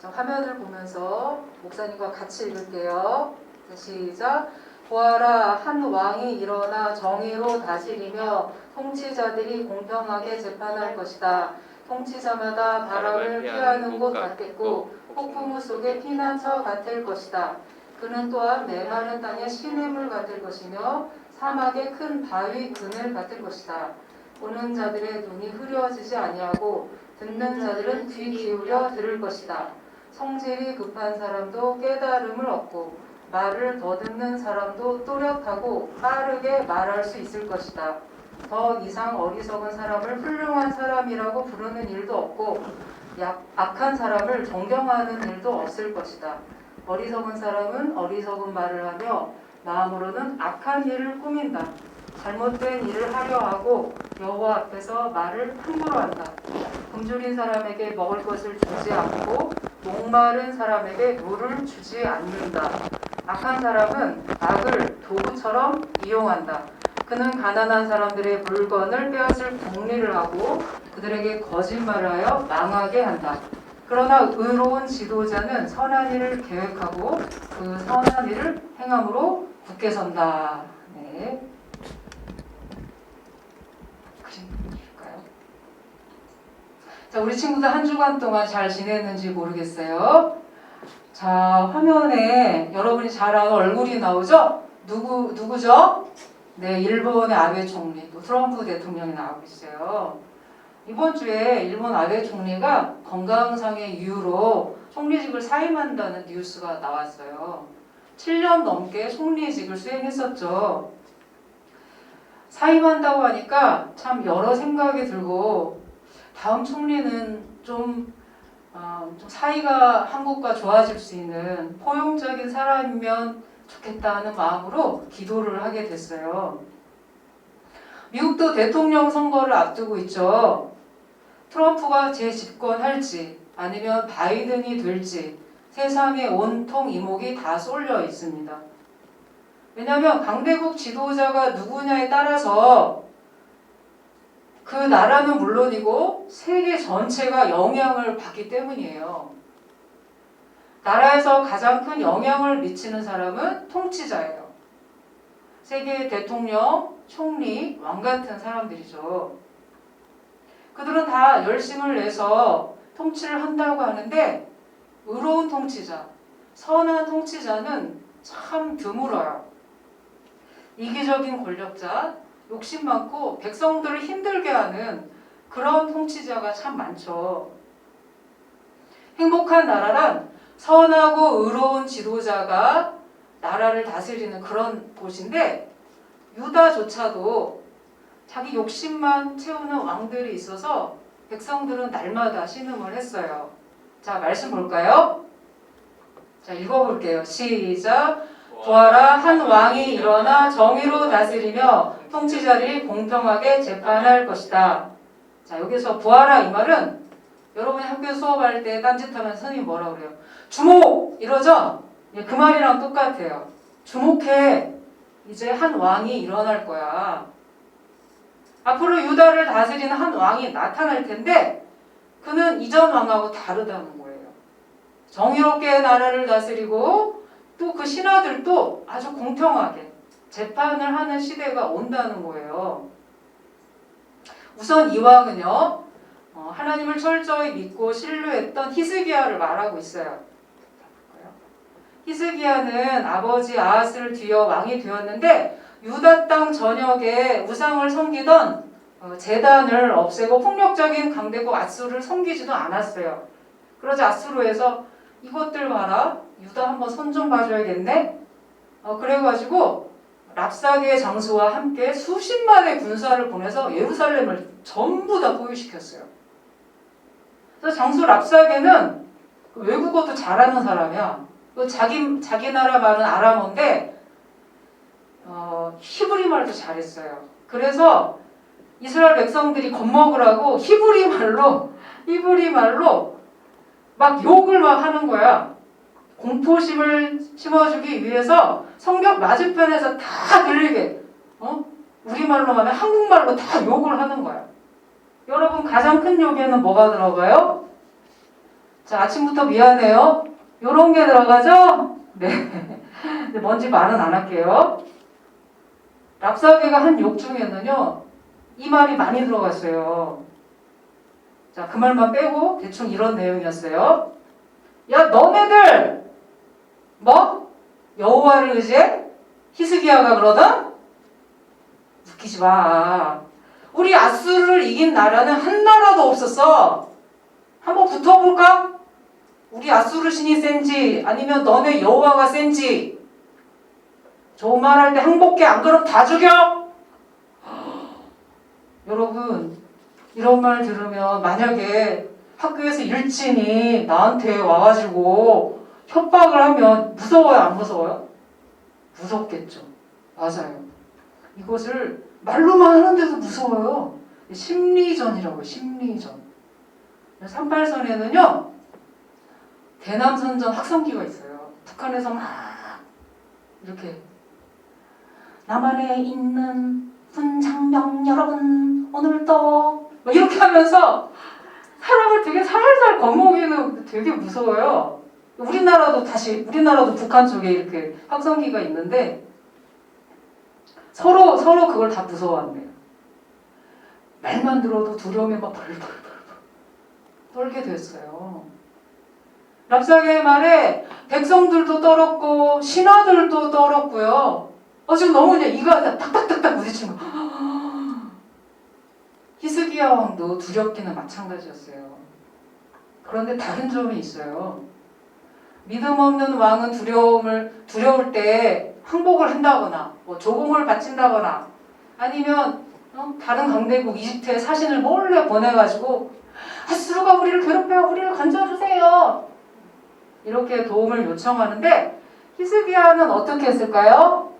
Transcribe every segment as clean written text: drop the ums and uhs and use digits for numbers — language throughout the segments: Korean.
자, 화면을 보면서 목사님과 같이 읽을게요. 자, 시작. 보아라, 한 왕이 일어나 정의로 다스리며 통치자들이 공평하게 재판할 것이다. 통치자마다 바람을 피하는 곳 같겠고 폭풍우 속의 피난처 같을 것이다. 그는 또한 메마른 땅의 시냇물 같을 것이며 사막의 큰 바위 그늘 같을 것이다. 보는 자들의 눈이 흐려지지 아니하고 듣는 자들은 귀 기울여 들을 것이다. 성질이 급한 사람도 깨달음을 얻고 말을 더듬는 사람도 또렷하고 빠르게 말할 수 있을 것이다. 더 이상 어리석은 사람을 훌륭한 사람이라고 부르는 일도 없고 악한 사람을 존경하는 일도 없을 것이다. 어리석은 사람은 어리석은 말을 하며 마음으로는 악한 일을 꾸민다. 잘못된 일을 하려 하고 여호와 앞에서 말을 함부로 한다. 굶주린 사람에게 먹을 것을 주지 않고 목마른 사람에게 물을 주지 않는다. 악한 사람은 악을 도구처럼 이용한다. 그는 가난한 사람들의 물건을 빼앗을 궁리를 하고 그들에게 거짓말을 하여 망하게 한다. 그러나 의로운 지도자는 선한 일을 계획하고 그 선한 일을 행함으로 굳게 선다. 네. 그림 볼까요? 자, 우리 친구들 한 주간 동안 잘 지냈는지 모르겠어요. 자, 화면에 여러분이 잘 아는 얼굴이 나오죠? 누구죠? 네, 일본의 아베 총리, 또 트럼프 대통령이 나오고 있어요. 이번 주에 일본 아베 총리가 건강상의 이유로 총리직을 사임한다는 뉴스가 나왔어요. 7년 넘게 총리직을 수행했었죠. 사임한다고 하니까 참 여러 생각이 들고 다음 총리는 좀 사이가 한국과 좋아질 수 있는 포용적인 사람이면 좋겠다 하는 마음으로 기도를 하게 됐어요. 미국도 대통령 선거를 앞두고 있죠. 트럼프가 재집권할지 아니면 바이든이 될지 세상의 온통 이목이 다 쏠려 있습니다. 왜냐하면 강대국 지도자가 누구냐에 따라서 그 나라는 물론이고 세계 전체가 영향을 받기 때문이에요. 나라에서 가장 큰 영향을 미치는 사람은 통치자예요. 세계의 대통령, 총리, 왕 같은 사람들이죠. 그들은 다 열심을 내서 통치를 한다고 하는데 의로운 통치자, 선한 통치자는 참 드물어요. 이기적인 권력자, 욕심 많고 백성들을 힘들게 하는 그런 통치자가 참 많죠. 행복한 나라란 선하고 의로운 지도자가 나라를 다스리는 그런 곳인데 유다조차도 자기 욕심만 채우는 왕들이 있어서 백성들은 날마다 신음을 했어요. 자, 말씀 볼까요? 자, 읽어볼게요. 시작. 보아라, 한 왕이 일어나 정의로 다스리며 통치자들이 공평하게 재판할 것이다. 자, 여기서 보아라 이 말은 여러분이 학교 수업할 때 딴짓하면 선생님이 뭐라 그래요? 주목! 이러죠? 그 말이랑 똑같아요. 주목해. 이제 한 왕이 일어날 거야. 앞으로 유다를 다스리는 한 왕이 나타날 텐데 그는 이전 왕하고 다르다는 거예요. 정의롭게 나라를 다스리고 또 그 신하들도 아주 공평하게 재판을 하는 시대가 온다는 거예요. 우선 이 왕은요. 하나님을 철저히 믿고 신뢰했던 히스기야를 말하고 있어요. 히스기야는 아버지 아하스를 뒤어 왕이 되었는데 유다 땅 전역에 우상을 섬기던 제단을 없애고 폭력적인 강대국 앗수르를 섬기지도 않았어요. 그러자 앗수르에서 이것들 봐라. 유다 한번 손 좀 봐줘야겠네. 그래가지고 랍사게의 장수와 함께 수십만의 군사를 보내서 예루살렘을 전부 다 포위시켰어요. 그래서 장수 랍사게는 외국어도 잘하는 사람이야. 자기 나라 말은 아람어인데 히브리 말도 잘했어요. 그래서 이스라엘 백성들이 겁먹으라고 히브리 말로 막 욕을 막 하는 거야. 공포심을 심어주기 위해서 성벽 맞은편에서 다 들리게 우리말로 하면 한국말로 다 욕을 하는 거야. 여러분 가장 큰 욕에는 뭐가 들어가요? 자, 아침부터 미안해요. 요런 게 들어가죠? 네. 근데 뭔지 말은 안 할게요. 랍사개가 한 욕 중에는요, 이 말이 많이 들어갔어요. 자, 그 말만 빼고 대충 이런 내용이었어요. 야, 너네들 뭐? 여호와를 의지해? 히스기야가 그러던? 웃기지 마. 우리 아수르를 이긴 나라는 한 나라도 없었어. 한번 붙어볼까? 우리 아수르 신이 센지 아니면 너네 여호와가 센지. 좋은 말 할 때 항복해. 안 그럼 다 죽여. 여러분, 이런 말 들으면 만약에 학교에서 일진이 나한테 와가지고 협박을 하면 무서워요, 안 무서워요? 무섭겠죠. 맞아요. 이것을 말로만 하는데도 무서워요. 심리전이라고요. 심리전. 38선에는요. 대남선전 확성기가 있어요. 북한에서 막 이렇게 남한에 있는 훈장병 여러분 오늘도 막 이렇게 하면서 사람을 되게 살살 겁먹이는 되게 무서워요. 우리나라도 북한 쪽에 이렇게 확성기가 있는데 서로 그걸 다 무서워한대요. 말만 들어도 두려움에 막 벌벌 떨게 됐어요. 랍사개의 말에 백성들도 떨었고 신하들도 떨었고요. 지금 너무 그냥 이가 탁탁탁탁 부딪힌 거. 히스기야 왕도 두렵기는 마찬가지였어요. 그런데 다른 점이 있어요. 믿음 없는 왕은 두려울 때 항복을 한다거나 뭐 조공을 바친다거나 아니면 다른 강대국 이집트에 사신을 몰래 보내가지고 아수르가 우리를 괴롭혀요. 우리를 건져주세요. 이렇게 도움을 요청하는데 히스기야는 어떻게 했을까요?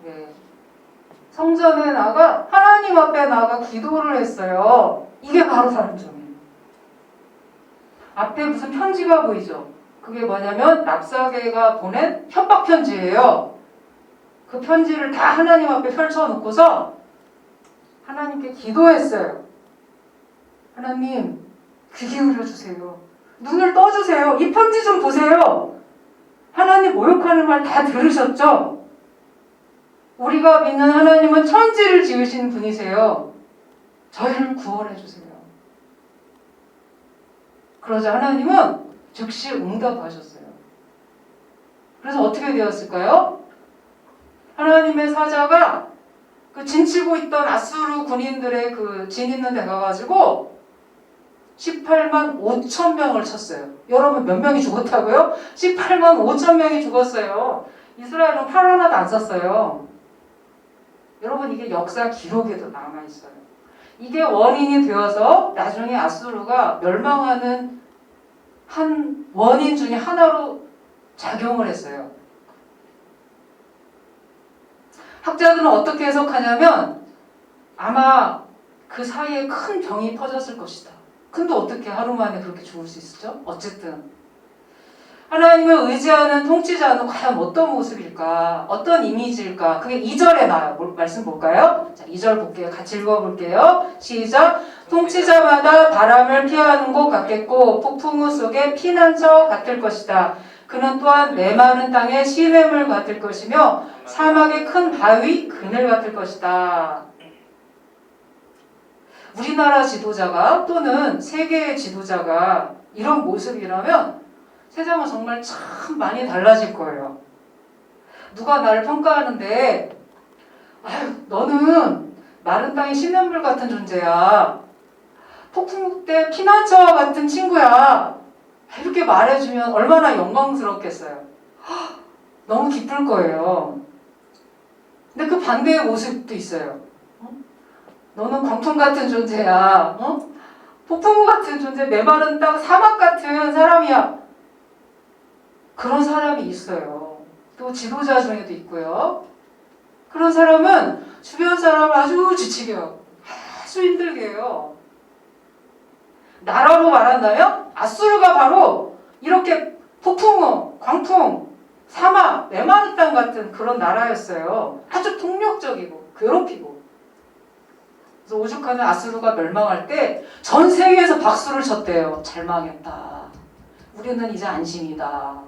네. 성전에 나가 하나님 앞에 나가 기도를 했어요. 이게 바로 다른 점이에요. 앞에 무슨 편지가 보이죠? 그게 뭐냐면 랍사개가 보낸 협박 편지예요. 그 편지를 다 하나님 앞에 펼쳐놓고서 하나님께 기도했어요. 하나님, 귀 기울여주세요. 눈을 떠주세요. 이 편지 좀 보세요. 하나님 모욕하는 말 다 들으셨죠? 우리가 믿는 하나님은 천지를 지으신 분이세요. 저희를 구원해주세요. 그러자 하나님은 즉시 응답하셨어요. 그래서 어떻게 되었을까요? 하나님의 사자가 그 진치고 있던 아수르 군인들의 그 진 있는 데 가가지고 18만 5천 명을 쳤어요. 여러분 몇 명이 죽었다고요? 18만 5천 명이 죽었어요. 이스라엘은 팔 하나도 안 썼어요. 여러분 이게 역사 기록에도 남아있어요. 이게 원인이 되어서 나중에 아수르가 멸망하는 한 원인 중에 하나로 작용을 했어요. 학자들은 어떻게 해석하냐면 아마 그 사이에 큰 병이 퍼졌을 것이다. 근데 어떻게 하루 만에 그렇게 죽을 수 있었죠? 어쨌든 하나님을 의지하는 통치자는 과연 어떤 모습일까? 어떤 이미지일까? 그게 2절에 나와요. 말씀 볼까요? 자, 2절 볼게요. 같이 읽어볼게요. 시작! 통치자마다 바람을 피하는 것 같겠고 폭풍우 속에 피난처 같을 것이다. 그는 또한 메마른 땅에 시냇물 같을 것이며 사막의 큰 바위 그늘 같을 것이다. 우리나라 지도자가 또는 세계의 지도자가 이런 모습이라면 세상은 정말 참 많이 달라질 거예요. 누가 나를 평가하는데 아유 너는 마른 땅의 시냇물 같은 존재야. 폭풍 때 피난처와 같은 친구야. 이렇게 말해주면 얼마나 영광스럽겠어요. 너무 기쁠 거예요. 근데 그 반대의 모습도 있어요. 너는 광풍 같은 존재야. 폭풍 같은 존재, 메마른 땅, 사막 같은 사람이야. 그런 사람이 있어요. 또 지도자 중에도 있고요. 그런 사람은 주변 사람을 아주 지치게 하고 아주 힘들게 해요. 나라로 말한다면 아수르가 바로 이렇게 폭풍우, 광풍, 사막, 메마른 땅 같은 그런 나라였어요. 아주 폭력적이고 괴롭히고. 그래서 오죽하면 아수르가 멸망할 때 전 세계에서 박수를 쳤대요. 잘 망했다. 우리는 이제 안심이다.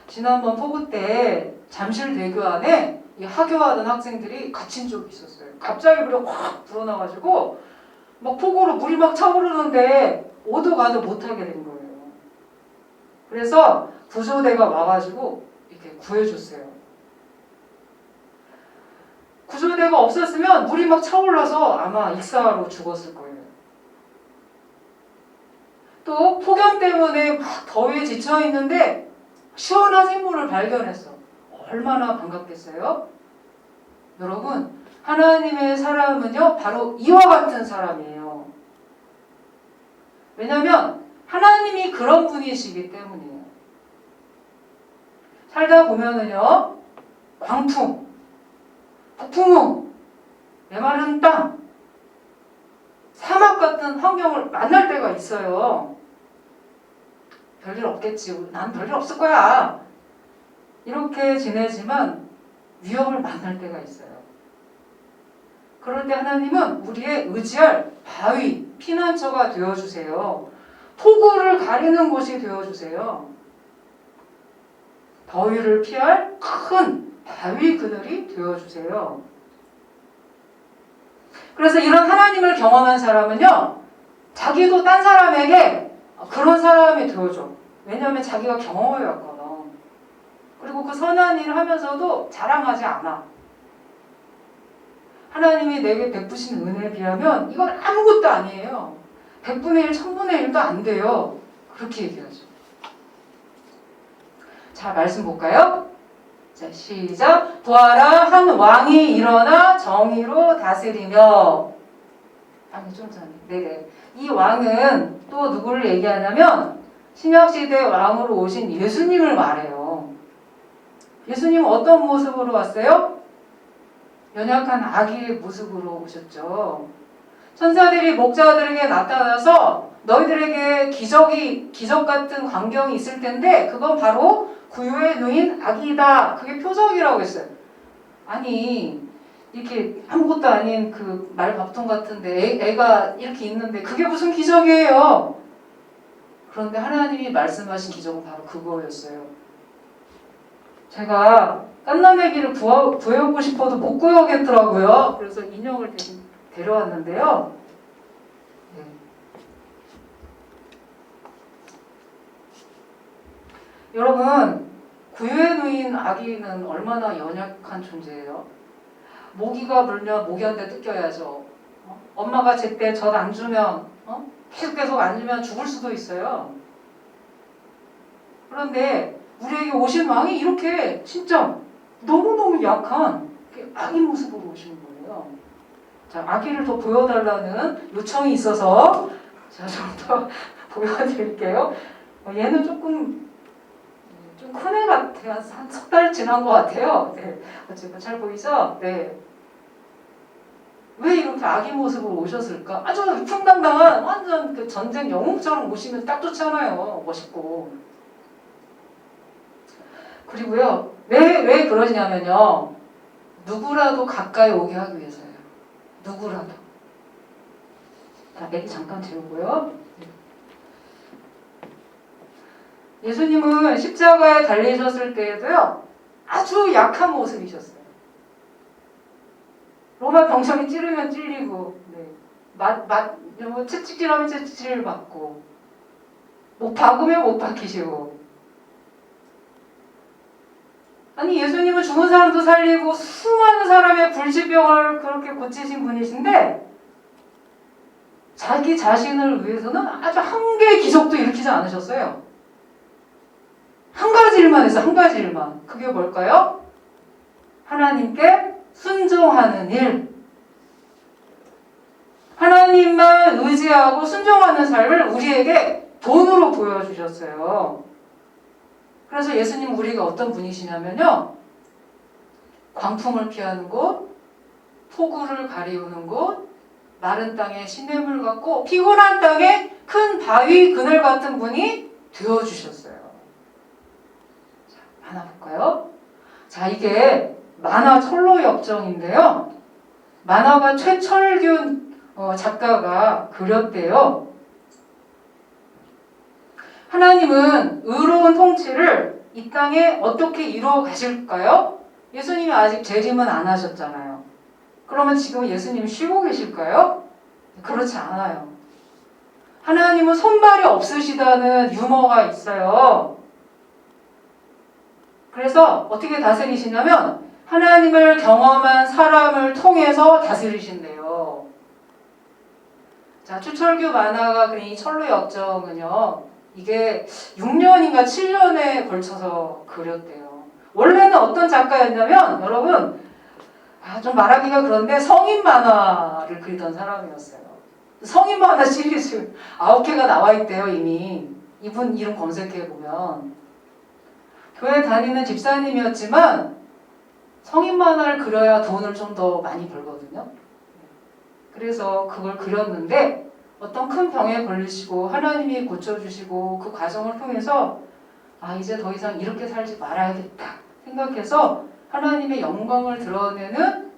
지난번 폭우 때 잠실대교 안에 이 하교하던 학생들이 갇힌 적이 있었어요. 갑자기 물이 확 불어나가지고 막 폭우로 물이 막 차오르는데 오도 가도 못하게 된 거예요. 그래서 구조대가 와가지고 이렇게 구해줬어요. 구조대가 없었으면 물이 막 차올라서 아마 익사로 죽었을 거예요. 또 폭염 때문에 막 더위에 지쳐있는데 시원한 샘물을 발견했어. 얼마나 반갑겠어요? 여러분, 하나님의 사람은요 바로 이와 같은 사람이에요. 왜냐하면 하나님이 그런 분이시기 때문이에요. 살다 보면은요 광풍, 폭풍우, 메마른 땅, 사막 같은 환경을 만날 때가 있어요. 별일 없겠지. 난 별일 없을 거야. 이렇게 지내지만 위험을 만날 때가 있어요. 그럴 때 하나님은 우리의 의지할 바위, 피난처가 되어주세요. 폭우를 가리는 곳이 되어주세요. 더위를 피할 큰 바위 그늘이 되어주세요. 그래서 이런 하나님을 경험한 사람은요, 자기도 딴 사람에게 그런 사람이 되어줘. 왜냐하면 자기가 경험해 왔거든. 그리고 그 선한 일을 하면서도 자랑하지 않아. 하나님이 내게 베푸신 은혜에 비하면 이건 아무것도 아니에요. 100분의 1, 1000분의 1도 안 돼요. 그렇게 얘기하죠. 자, 말씀 볼까요? 자, 시작. 보아라, 한 왕이 일어나 정의로 다스리며. 아니, 좀 전에. 네. 이 왕은 또 누구를 얘기하냐면 신약시대 왕으로 오신 예수님을 말해요. 예수님은 어떤 모습으로 왔어요? 연약한 아기의 모습으로 오셨죠. 천사들이 목자들에게 나타나서 너희들에게 기적 같은 광경이 있을 텐데 그건 바로 구유에 누인 아기다. 그게 표적이라고 했어요. 아니 이렇게 아무것도 아닌 그 말밥통 같은데 애가 이렇게 있는데 그게 무슨 기적이에요. 그런데 하나님이 말씀하신 기적은 바로 그거였어요. 제가 깐나매기를 구해오고 싶어도 못 구해오겠더라고요. 그래서 인형을 데려왔는데요. 네. 여러분, 구유에 누인 아기는 얼마나 연약한 존재예요? 모기가 물면 모기한테 뜯겨야죠. 엄마가 제때 젖 안 주면 계속 안 주면 죽을 수도 있어요. 그런데 우리에게 오신 왕이 이렇게 진짜 너무너무 약한 아기 모습으로 오신 거예요. 자, 아기를 더 보여달라는 요청이 있어서 제가 좀 더 보여드릴게요. 얘는 조금 좀 큰 애 같아요. 한 석 달 지난 것 같아요. 네. 어쨌든 잘 보이죠? 네. 왜 이렇게 아기 모습으로 오셨을까? 아주 위풍당당한 완전 그 전쟁 영웅처럼 오시면 딱 좋잖아요. 멋있고. 그리고요, 왜 그러시냐면요, 누구라도 가까이 오게 하기 위해서예요. 누구라도. 자, 애기 잠깐 재우고요. 예수님은 십자가에 달리셨을 때에도요, 아주 약한 모습이셨어요. 로마 병정이 찌르면 찔리고, 네. 채찍질하면 채찍질을 받고, 못 박으면 못 박히시고. 아니, 예수님은 죽은 사람도 살리고 수많은 사람의 불치병을 그렇게 고치신 분이신데 자기 자신을 위해서는 아주 한 개의 기적도 일으키지 않으셨어요. 한 가지 일만 했어요. 한 가지 일만. 그게 뭘까요? 하나님께 순종하는 일. 하나님만 의지하고 순종하는 삶을 우리에게 돈으로 보여주셨어요. 그래서 예수님 우리가 어떤 분이시냐면요, 광풍을 피하는 곳, 폭우를 가리우는 곳, 마른 땅에 시냇물 같고 피곤한 땅에 큰 바위 그늘 같은 분이 되어주셨어요. 자, 하나 볼까요? 자, 이게 만화 철로 역정인데요. 만화가 최철균 작가가 그렸대요. 하나님은 의로운 통치를 이 땅에 어떻게 이루어 가실까요? 예수님이 아직 재림은 안 하셨잖아요. 그러면 지금 예수님이 쉬고 계실까요? 그렇지 않아요. 하나님은 손발이 없으시다는 유머가 있어요. 그래서 어떻게 다스리시냐면 하나님을 경험한 사람을 통해서 다스리신대요. 자, 최철규 만화가 그린 이 철로 역정은요, 이게 6년인가 7년에 걸쳐서 그렸대요. 원래는 어떤 작가였냐면, 여러분, 좀 말하기가 그런데 성인 만화를 그리던 사람이었어요. 성인 만화 시리즈 9개가 나와 있대요, 이미. 이분 이름 검색해보면. 교회 다니는 집사님이었지만, 성인 만화를 그려야 돈을 좀 더 많이 벌거든요. 그래서 그걸 그렸는데 어떤 큰 병에 걸리시고 하나님이 고쳐주시고 그 과정을 통해서 이제 더 이상 이렇게 살지 말아야겠다 생각해서 하나님의 영광을 드러내는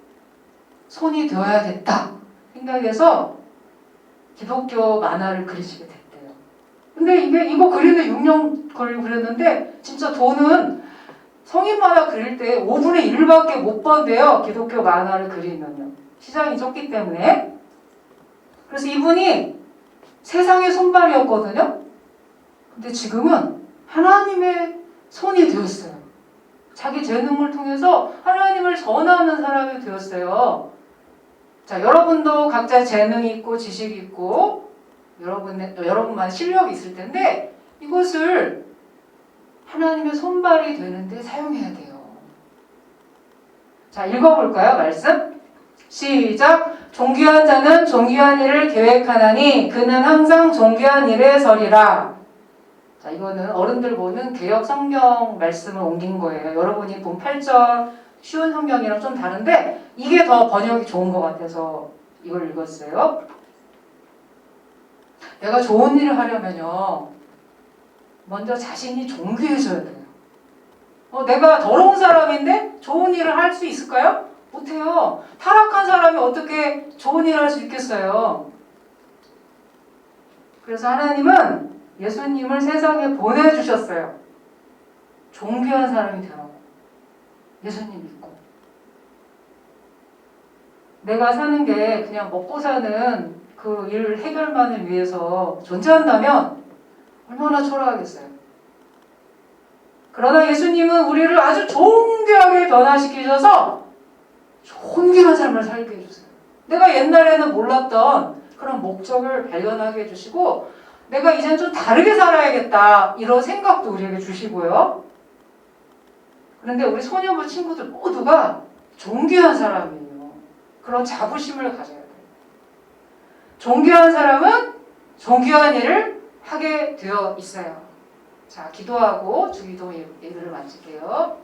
손이 되어야겠다 생각해서 기독교 만화를 그리시게 됐대요. 근데 이거 그리는데 6년 걸리고 그렸는데 진짜 돈은 성인 만화 그릴 때 5분의 1밖에 못 번대요. 기독교 만화를 그리면요. 시장이 적기 때문에. 그래서 이분이 세상의 손발이었거든요. 근데 지금은 하나님의 손이 되었어요. 자기 재능을 통해서 하나님을 전하는 사람이 되었어요. 자, 여러분도 각자 재능이 있고 지식이 있고 여러분만 실력이 있을 텐데 이것을 하나님의 손발이 되는데 사용해야 돼요. 자, 읽어볼까요? 말씀. 시작. 존귀한 자는 존귀한 일을 계획하나니 그는 항상 존귀한 일에 서리라. 자, 이거는 어른들 보는 개역 성경 말씀을 옮긴 거예요. 여러분이 본 8절 쉬운 성경이랑 좀 다른데 이게 더 번역이 좋은 것 같아서 이걸 읽었어요. 내가 좋은 일을 하려면요, 먼저 자신이 존귀해져야 돼요. 내가 더러운 사람인데 좋은 일을 할 수 있을까요? 못해요. 타락한 사람이 어떻게 좋은 일을 할 수 있겠어요? 그래서 하나님은 예수님을 세상에 보내주셨어요. 존귀한 사람이 되라고. 예수님 믿고. 내가 사는 게 그냥 먹고 사는 그 일 해결만을 위해서 존재한다면 얼마나 초라하겠어요. 그러나 예수님은 우리를 아주 존귀하게 변화시키셔서 존귀한 삶을 살게 해주세요. 내가 옛날에는 몰랐던 그런 목적을 발견하게 해주시고 내가 이제는 좀 다르게 살아야겠다 이런 생각도 우리에게 주시고요. 그런데 우리 소녀부 친구들 모두가 존귀한 사람이에요. 그런 자부심을 가져야 돼요. 존귀한 사람은 존귀한 일을 하게 되어 있어요. 자, 기도하고 주기도 예배를 마칠게요.